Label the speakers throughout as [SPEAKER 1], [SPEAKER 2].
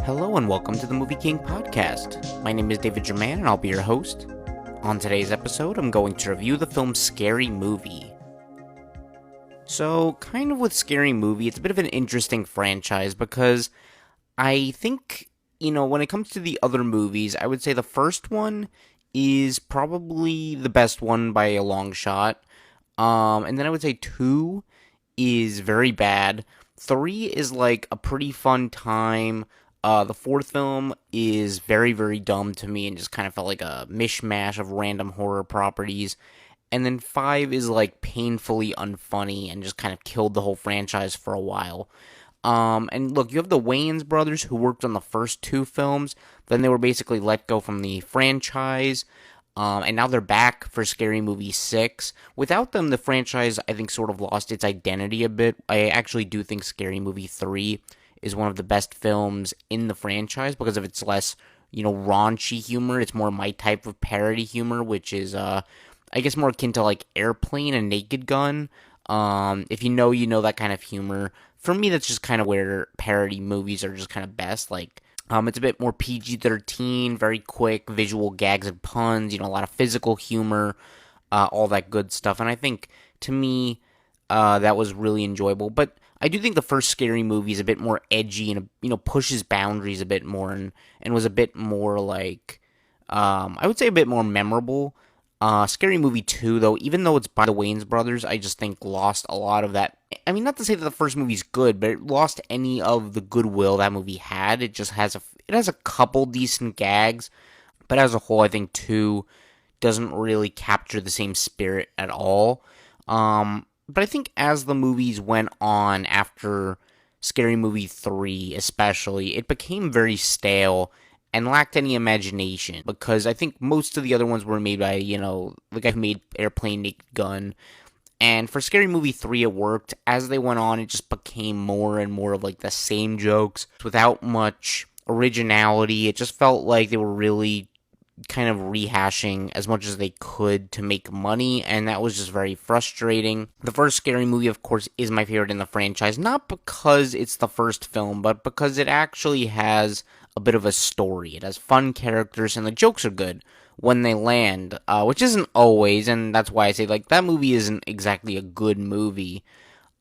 [SPEAKER 1] Hello and welcome to the MovieKing Podcast. My name is David Jurmann and I'll be your host. On today's episode, I'm going to review the film Scary Movie. So, kind of with Scary Movie, it's a bit of an interesting franchise because I think, when it comes to the other movies, I would say the first one is probably the best one by a long shot. And then I would say 2 is very bad. 3 is like a pretty fun time. The fourth film is very, very dumb to me and just kind of felt like a mishmash of random horror properties. And then 5 is like painfully unfunny and just kind of killed the whole franchise for a while. And look, you have the Wayans brothers who worked on the first 2 films. Then they were basically let go from the franchise. And now they're back for Scary Movie 6. Without them, the franchise, I think, sort of lost its identity a bit. I actually do think Scary Movie 3 is one of the best films in the franchise because of its less, raunchy humor. It's more my type of parody humor, which is, I guess, more akin to, like, Airplane and Naked Gun. If you know that kind of humor. For me, that's just kind of where parody movies are just kind of best. Like, it's a bit more PG-13, very quick, visual gags and puns, a lot of physical humor, all that good stuff. And I think, to me, that was really enjoyable. But I do think the first Scary Movie is a bit more edgy and, pushes boundaries a bit more and was a bit more like, I would say a bit more memorable. Scary Movie 2, though, even though it's by the Wayans brothers, I just think lost a lot of that. I mean, not to say that the first movie's good, but it lost any of the goodwill that movie had. It just has a couple decent gags, but as a whole, I think 2 doesn't really capture the same spirit at all. But I think as the movies went on after Scary Movie 3 especially, it became very stale and lacked any imagination, because I think most of the other ones were made by, the guy who made Airplane, Naked Gun. And for Scary Movie 3, it worked. As they went on, it just became more and more of, like, the same jokes without much originality. It just felt like they were really kind of rehashing as much as they could to make money, and that was just very frustrating. The first Scary Movie, of course, is my favorite in the franchise, not because it's the first film, but because it actually has a bit of a story. It has fun characters, and the jokes are good when they land, which isn't always, and that's why I say, like, that movie isn't exactly a good movie,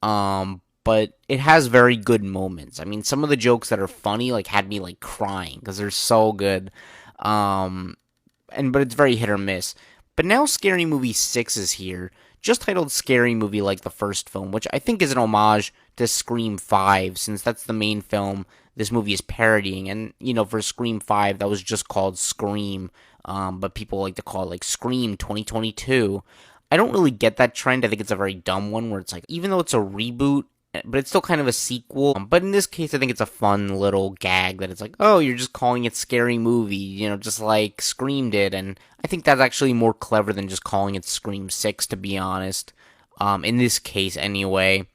[SPEAKER 1] but it has very good moments. I mean, some of the jokes that are funny, like, had me, like, crying, because they're so good. But it's very hit or miss. But now Scary Movie 6 is here, just titled Scary Movie like the first film, which I think is an homage to Scream 5, since that's the main film this movie is parodying. And, for Scream 5, that was just called Scream, but people like to call it, like, Scream 2022. I don't really get that trend. I think it's a very dumb one, where it's like, even though it's a reboot, but it's still kind of a sequel. But in this case, I think it's a fun little gag that it's like, oh, you're just calling it Scary Movie, just like Scream did. And I think that's actually more clever than just calling it Scream 6, to be honest. In this case, anyway.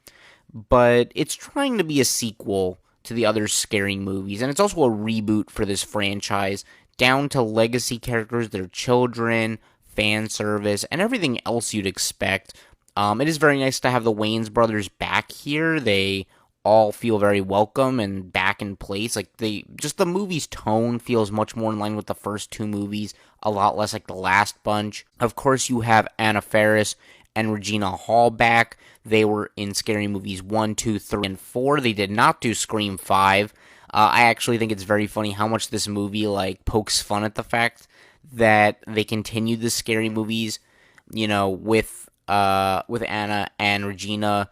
[SPEAKER 1] But it's trying to be a sequel to the other Scary Movies. And it's also a reboot for this franchise, down to legacy characters, their children, fan service, and everything else you'd expect. It is very nice to have the Wayans brothers back here. They all feel very welcome and back in place. Like, the movie's tone feels much more in line with the first 2 movies, a lot less like the last bunch. Of course, you have Anna Faris and Regina Hall back. They were in Scary Movies 1, 2, 3, and 4. They did not do Scream 5. I actually think it's very funny how much this movie, like, pokes fun at the fact that they continued the Scary Movies, with Anna and Regina,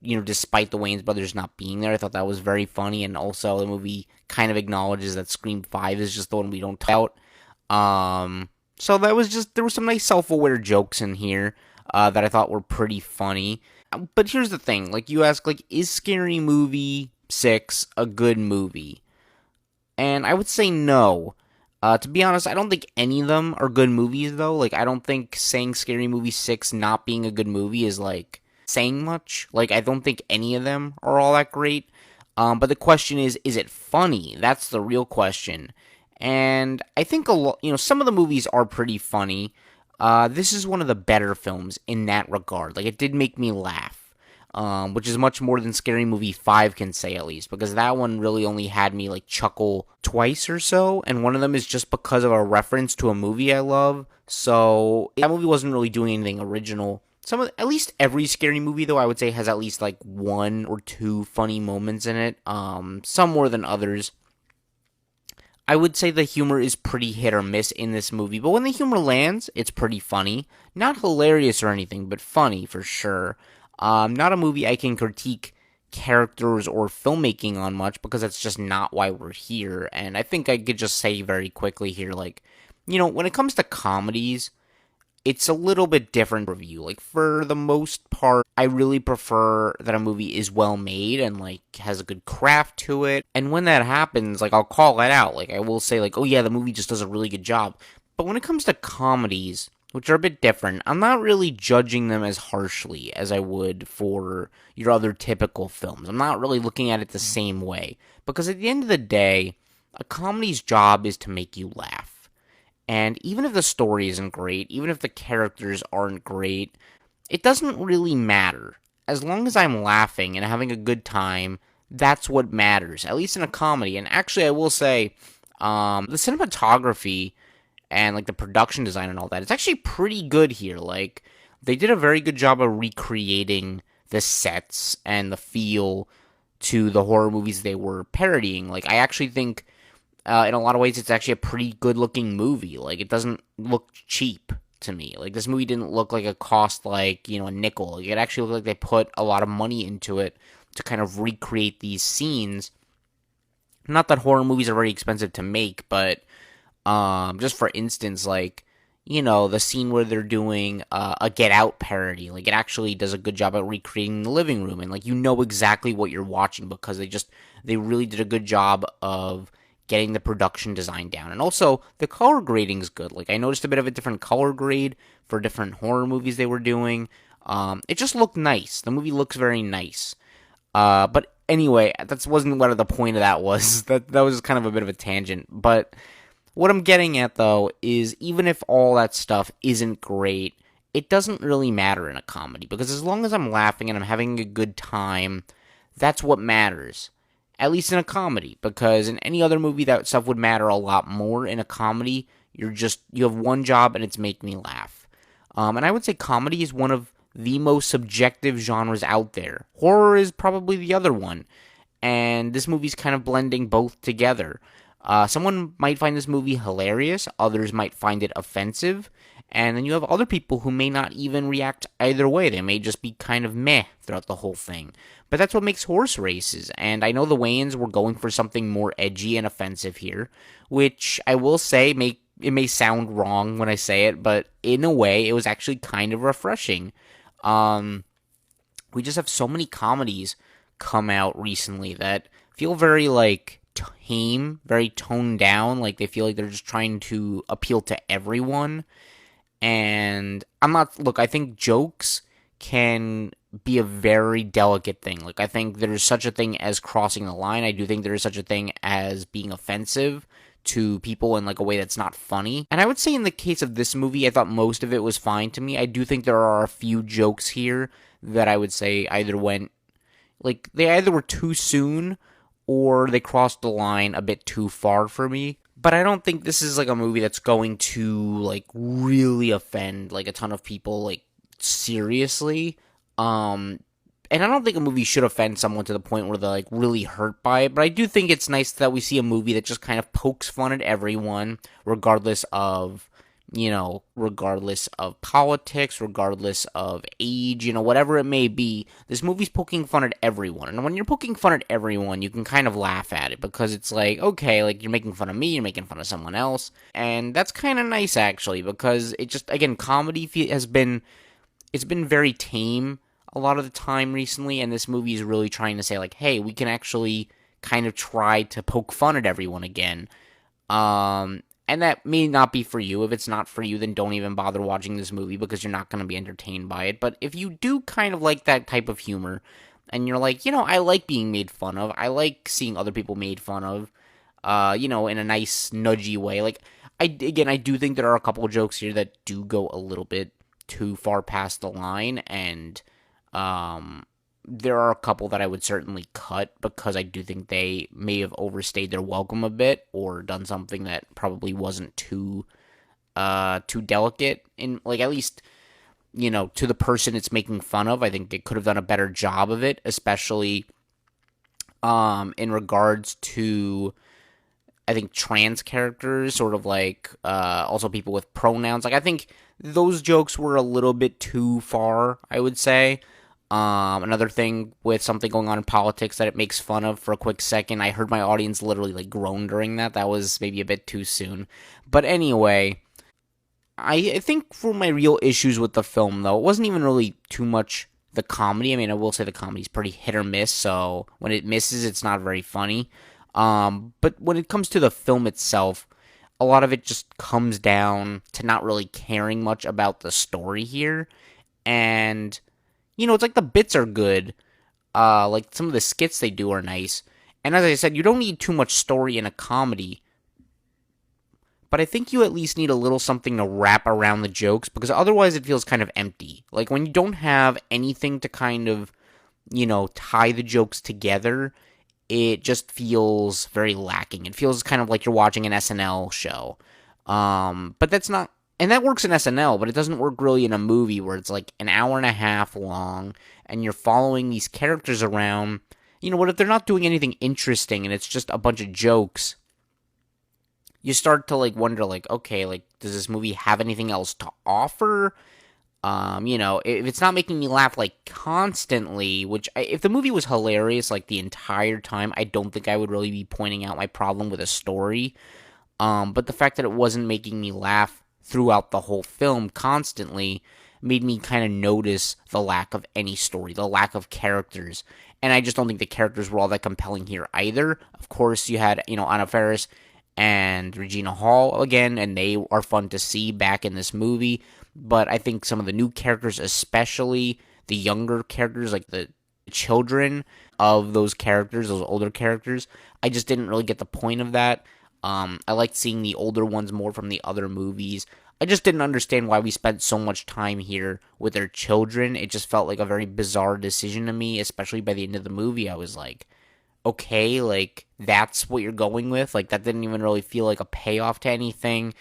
[SPEAKER 1] despite the Wayans brothers not being there. I thought that was very funny, and also the movie kind of acknowledges that Scream 5 is just the one we don't talk about. So there were some nice self-aware jokes in here that I thought were pretty funny. But here's the thing, like, you ask, like, is Scary Movie 6 a good movie? And I would say no. To be honest, I don't think any of them are good movies, though. Like, I don't think saying Scary Movie 6 not being a good movie is, like, saying much. Like, I don't think any of them are all that great. But the question is it funny? That's the real question. And I think some of the movies are pretty funny. This is one of the better films in that regard. Like, it did make me laugh. which is much more than Scary Movie 5 can say, at least, because that one really only had me like chuckle twice or so, and one of them is just because of a reference to a movie I love. So that movie wasn't really doing anything original. At least every Scary Movie, though, I would say has at least like one or two funny moments in it. Some more than others. I would say the humor is pretty hit or miss in this movie, but when the humor lands, it's pretty funny. Not hilarious or anything, but funny for sure. Not a movie I can critique characters or filmmaking on much because that's just not why we're here. And I think I could just say very quickly here, like, when it comes to comedies, it's a little bit different review. Like, for the most part, I really prefer that a movie is well made and like has a good craft to it. And when that happens, like, I'll call it out. Like, I will say like, oh yeah, the movie just does a really good job. But when it comes to comedies, which are a bit different, I'm not really judging them as harshly as I would for your other typical films. I'm not really looking at it the same way. Because at the end of the day, a comedy's job is to make you laugh. And even if the story isn't great, even if the characters aren't great, it doesn't really matter. As long as I'm laughing and having a good time, that's what matters, at least in a comedy. And actually, I will say, the cinematography and like the production design and all that, it's actually pretty good here. Like, they did a very good job of recreating the sets and the feel to the horror movies they were parodying. Like, I actually think in a lot of ways, it's actually a pretty good-looking movie. Like, it doesn't look cheap to me. Like, this movie didn't look like it cost, like, a nickel. Like, it actually looked like they put a lot of money into it to kind of recreate these scenes. Not that horror movies are very expensive to make, but just for instance, like, the scene where they're doing a Get Out parody, like, it actually does a good job at recreating the living room, and, like, you know exactly what you're watching because they really did a good job of getting the production design down. And also, the color grading is good. Like, I noticed a bit of a different color grade for different horror movies they were doing. It just looked nice. The movie looks very nice. But anyway, that wasn't what the point of that was. That was just kind of a bit of a tangent. But what I'm getting at, though, is even if all that stuff isn't great, it doesn't really matter in a comedy. Because as long as I'm laughing and I'm having a good time, that's what matters. At least in a comedy, because in any other movie that stuff would matter a lot more. In a comedy, you have one job and it's make me laugh. And I would say comedy is one of the most subjective genres out there. Horror is probably the other one, and this movie's kind of blending both together. Someone might find this movie hilarious, others might find it offensive, and then you have other people who may not even react either way. They may just be kind of meh throughout the whole thing. But that's what makes horse races, and I know the Wayans were going for something more edgy and offensive here, which I will say it may sound wrong when I say it, but in a way, it was actually kind of refreshing. We just have so many comedies come out recently that feel very, like, tame, very toned down, like they feel like they're just trying to appeal to everyone. And I think jokes can be a very delicate thing. Like, I think there's such a thing as crossing the line. I do think there is such a thing as being offensive to people in like a way that's not funny. And I would say in the case of this movie, I thought most of it was fine to me. I do think there are a few jokes here that I would say they either were too soon or they crossed the line a bit too far for me. But I don't think this is like a movie that's going to like really offend like a ton of people like seriously. And I don't think a movie should offend someone to the point where they're like really hurt by it. But I do think it's nice that we see a movie that just kind of pokes fun at everyone, regardless of politics, regardless of age, whatever it may be. This movie's poking fun at everyone. And when you're poking fun at everyone, you can kind of laugh at it because it's like, okay, like you're making fun of me, you're making fun of someone else. And that's kind of nice actually, because it just, again, comedy has been very tame a lot of the time recently, and this movie is really trying to say like, hey, we can actually kind of try to poke fun at everyone again. And that may not be for you. If it's not for you, then don't even bother watching this movie because you're not going to be entertained by it. But if you do kind of like that type of humor, and you're like, I like being made fun of, I like seeing other people made fun of, in a nice, nudgy way. Like, I do think there are a couple of jokes here that do go a little bit too far past the line, and there are a couple that I would certainly cut because I do think they may have overstayed their welcome a bit or done something that probably wasn't too delicate in, like, at least, to the person it's making fun of. I think they could have done a better job of it, especially in regards to, I think, trans characters, sort of like also people with pronouns. Like, I think those jokes were a little bit too far, I would say. Another thing with something going on in politics that it makes fun of for a quick second, I heard my audience literally like groan during that. That was maybe a bit too soon. But anyway, I think for my real issues with the film, though, it wasn't even really too much the comedy. I mean, I will say the comedy's pretty hit or miss, so when it misses, it's not very funny. But when it comes to the film itself, a lot of it just comes down to not really caring much about the story here. And, it's like the bits are good. Like some of the skits they do are nice. And as I said, you don't need too much story in a comedy. But I think you at least need a little something to wrap around the jokes, because otherwise it feels kind of empty. Like when you don't have anything to kind of, tie the jokes together, it just feels very lacking. It feels kind of like you're watching an SNL show. But that's not, and that works in SNL, but it doesn't work really in a movie where it's like an hour and a half long and you're following these characters around. What if they're not doing anything interesting and it's just a bunch of jokes? You start to like wonder, like, okay, like, does this movie have anything else to offer? If it's not making me laugh like constantly, if the movie was hilarious like the entire time, I don't think I would really be pointing out my problem with a story. But the fact that it wasn't making me laugh throughout the whole film constantly made me kind of notice the lack of any story, the lack of characters. And I just don't think the characters were all that compelling here either. Of course, you had, Anna Faris and Regina Hall again, and they are fun to see back in this movie. But I think some of the new characters, especially the younger characters, like the children of those characters, those older characters, I just didn't really get the point of that. I liked seeing the older ones more from the other movies. I just didn't understand why we spent so much time here with their children. It just felt like a very bizarre decision to me, especially by the end of the movie. I was like, okay, like, that's what you're going with? Like, that didn't even really feel like a payoff to anything.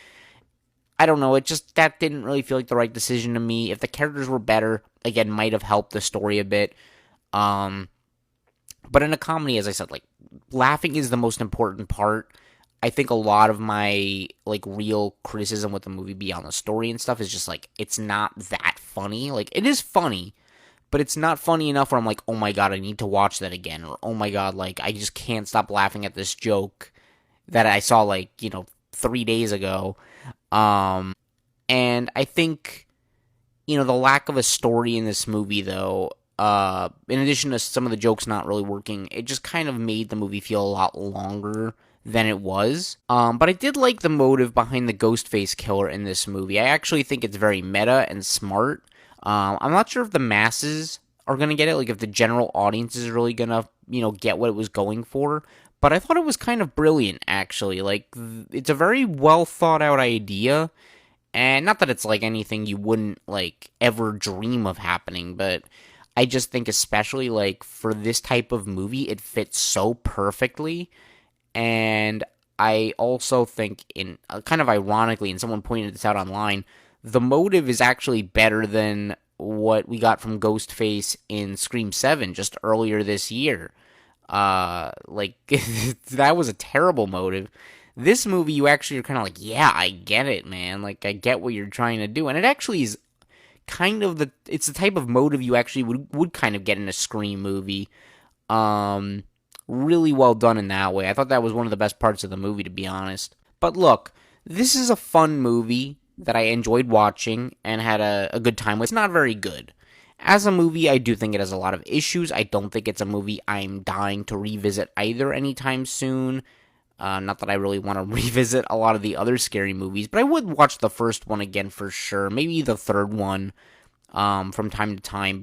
[SPEAKER 1] I don't know, that didn't really feel like the right decision to me. If the characters were better, again, might have helped the story a bit. But in a comedy, as I said, like, laughing is the most important part. I think a lot of my, like, real criticism with the movie beyond the story and stuff is just, like, it's not that funny. Like, it is funny, but it's not funny enough where I'm like, oh my god, I need to watch that again. Or, oh my god, like, I just can't stop laughing at this joke that I saw, like, 3 days ago. And I think, the lack of a story in this movie, though, in addition to some of the jokes not really working, it just kind of made the movie feel a lot longer than it was. But I did like the motive behind the Ghostface killer in this movie. I actually think it's very meta and smart. I'm not sure if the masses are going to get it, like if the general audience is really going to, get what it was going for. But I thought it was kind of brilliant, actually. Like, it's a very well thought out idea. And not that it's like anything you wouldn't, like, ever dream of happening, but I just think especially, like, for this type of movie, it fits so perfectly. And I also think, in kind of ironically, and someone pointed this out online, the motive is actually better than what we got from Ghostface in Scream 7 just earlier this year. Like, that was a terrible motive. This movie, you actually are kind of like, yeah, I get it, man. Like, I get what you're trying to do. And it actually is kind of it's the type of motive you actually would kind of get in a Scream movie. Really well done in that way. I thought that was one of the best parts of the movie, to be honest. But look, this is a fun movie that I enjoyed watching and had a good time with. It's not very good. As a movie, I do think it has a lot of issues. I don't think it's a movie I'm dying to revisit either anytime soon. Not that I really want to revisit a lot of the other scary movies, but I would watch the first one again for sure. Maybe the third one from time to time.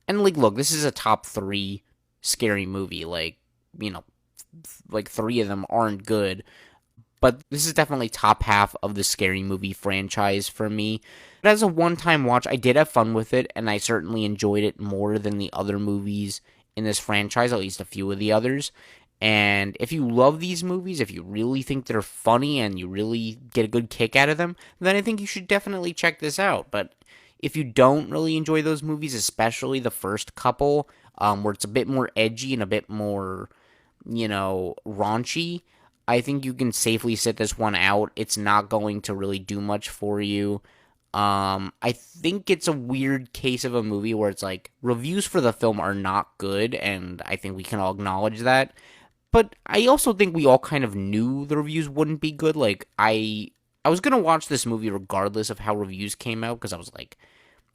[SPEAKER 1] And like, look, this is a top 3 scary movie. Like, like 3 of them aren't good. but this is definitely top half of the Scary Movie franchise for me. But as a one-time watch, I did have fun with it, and I certainly enjoyed it more than the other movies in this franchise, at least a few of the others. And if you love these movies, if you really think they're funny and you really get a good kick out of them, then I think you should definitely check this out. But if you don't really enjoy those movies, especially the first couple, where it's a bit more edgy and a bit more, raunchy, I think you can safely sit this one out. It's not going to really do much for you. I think it's a weird case of a movie where it's like, reviews for the film are not good, and I think we can all acknowledge that. But I also think we all kind of knew the reviews wouldn't be good. Like, I was going to watch this movie regardless of how reviews came out, because I was like,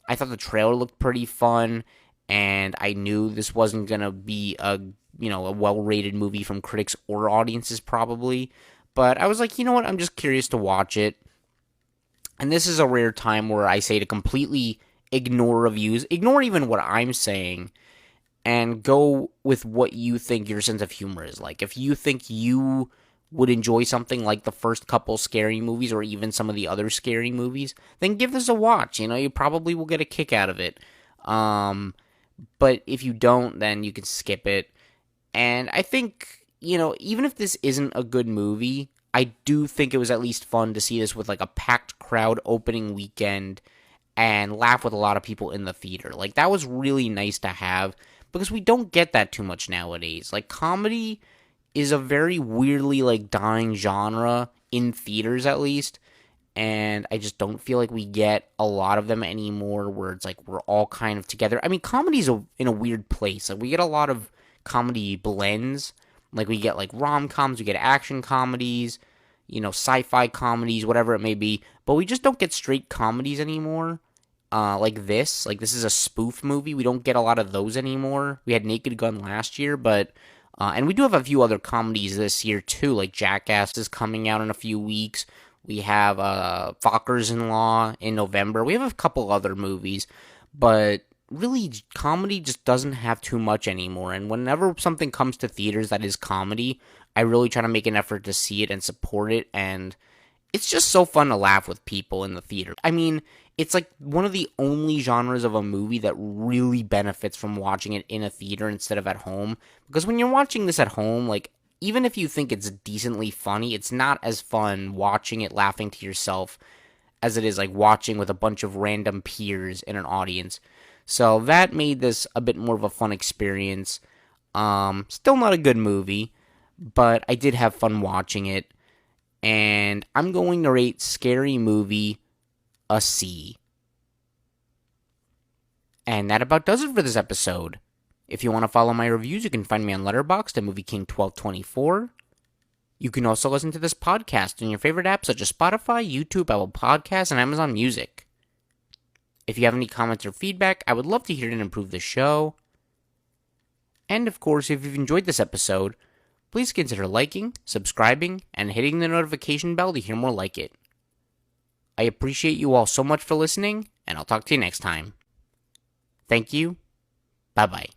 [SPEAKER 1] I thought the trailer looked pretty fun, and I knew this wasn't going to be a well-rated movie from critics or audiences probably. But I was like, you know what, I'm just curious to watch it. And this is a rare time where I say to completely ignore reviews, ignore even what I'm saying, and go with what you think your sense of humor is like. If you think you would enjoy something like the first couple scary movies or even some of the other scary movies, then give this a watch. You probably will get a kick out of it. But if you don't, then you can skip it. And I think, even if this isn't a good movie, I do think it was at least fun to see this with like a packed crowd opening weekend and laugh with a lot of people in the theater. Like, that was really nice to have, because we don't get that too much nowadays. Like, comedy is a very weirdly, like, dying genre, in theaters at least, and I just don't feel like we get a lot of them anymore, where it's like we're all kind of together. I mean, comedy's in a weird place. Like, we get a lot of comedy blends. Like, we get, like, rom-coms, we get action comedies, sci-fi comedies, whatever it may be, but we just don't get straight comedies anymore. Like this is a spoof movie. We don't get a lot of those anymore. We had Naked Gun last year, but and we do have a few other comedies this year too. Like Jackass is coming out in a few weeks. We have Fockers-in-Law in November. We have a couple other movies, but really, comedy just doesn't have too much anymore. And whenever something comes to theaters that is comedy, I really try to make an effort to see it and support it. And it's just so fun to laugh with people in the theater. I mean, it's like one of the only genres of a movie that really benefits from watching it in a theater instead of at home. Because when you're watching this at home, like, even if you think it's decently funny, it's not as fun watching it laughing to yourself as it is like watching with a bunch of random peers in an audience. So that made this a bit more of a fun experience. Still not a good movie, but I did have fun watching it. And I'm going to rate Scary Movie a C. And that about does it for this episode. If you want to follow my reviews, you can find me on Letterboxd at MovieKing1224. You can also listen to this podcast on your favorite apps such as Spotify, YouTube, Apple Podcasts, and Amazon Music. If you have any comments or feedback, I would love to hear it and improve the show. And of course, if you've enjoyed this episode, please consider liking, subscribing, and hitting the notification bell to hear more like it. I appreciate you all so much for listening, and I'll talk to you next time. Thank you. Bye-bye.